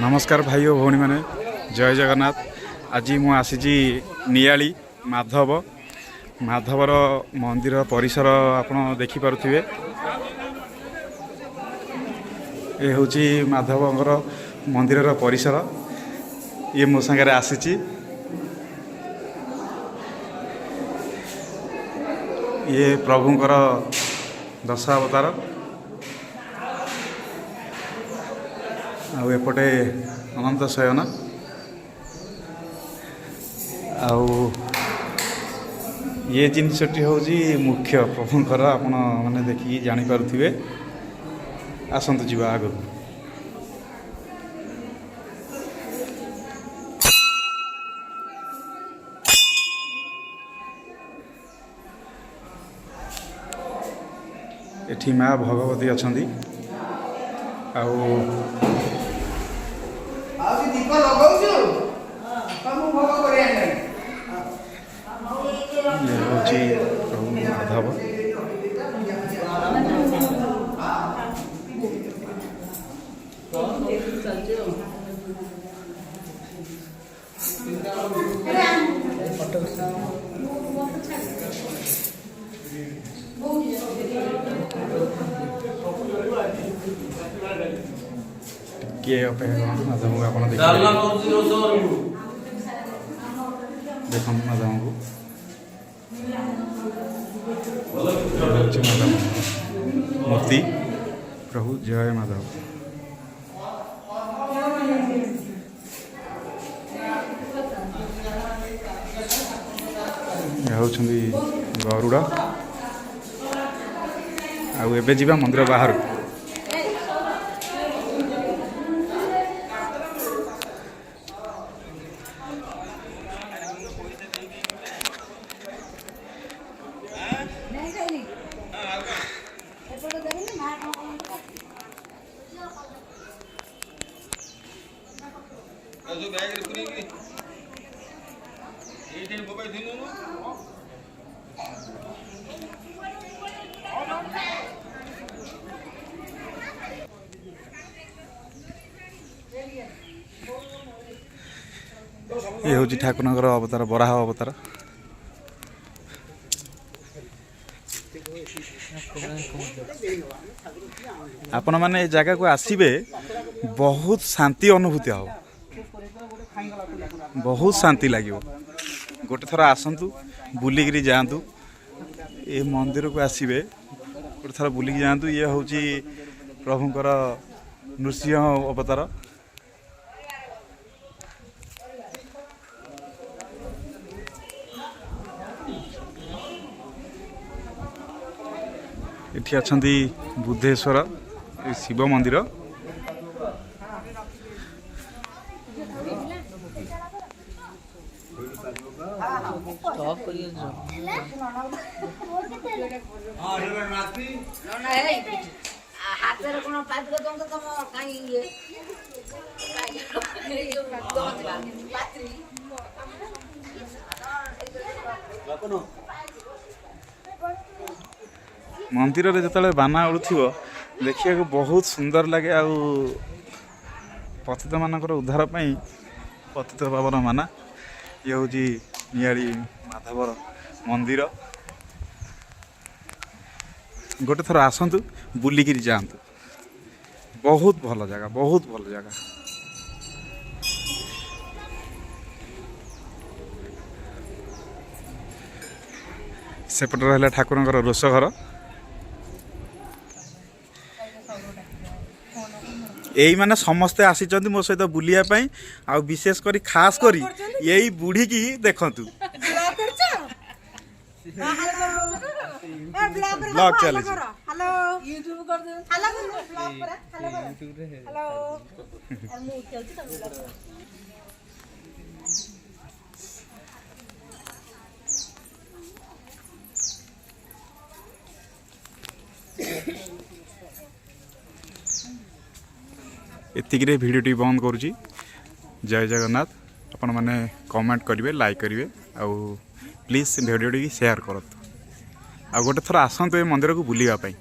नमस्कार भाई और भौणी मैंने जय जगन्नाथ। आज मु आसी नियाली माधव माधवर मंदिर परिसर आप देखिपे। ये हूँ माधवर मंदिर परिसर। ये मो सागर आसी ये प्रभुंकर दशावतार। एपटे अनंत शयन ये जिनसटी हूँ मुख्य प्रभुंकर आप मैंने देखिए जानीपे। आसतु जी आग एठी माँ भगवती अच्छा प्रभु माधव। किए माधव को आप देख माधव को मूर्ति प्रभु जय माधव। होउछंदी गरुड़ा आउ एबे जीवा मंदिर बाहर। ये हूँ ठाकुर अवतार बराह अवतार। आपण मैंने जगह को आसबे बहुत शांति अनुभूति हो, बहुत शांति लगे। गोटे थर आसतु बुलिकी जातु ये मंदिर को आसबे गोटे थर बुलिकी जातु। ये हूँ प्रभुंकर नृसिंह अवतार। इठी अछंती बुद्धेश्वर शिव मंदिर। मंदिर रे जतले बाना उड़ुथिबो देखिया को बहुत सुंदर लगे। आ पतित मानकर उद्धार पई पतित बाबर माना। ये हूँ नियाली माधवर मंदिर। गोटे थर आसतु बुलिकी जातु, बहुत भल जगह, बहुत भल जगह। सेपटे रहा ठाकुर रोष घर। यही माने समस्ते आसी मो सहित बुलिया पाई आ विशेष करी खास करी यही बुढ़ी की देखंतु ब्लॉग चले। हेलो यूट्यूब कर दे। हेलो ब्लॉग पर हेलो एतिक भिडियोटी बंद करुँची। जय जगन्नाथ। आपण मैंने कमेंट करेंगे, लाइक करेंगे, आउ प्लीज भिडियोटी शेयर करत। आ गोटे थर आसतु ए मंदिर को बुलिया पाई।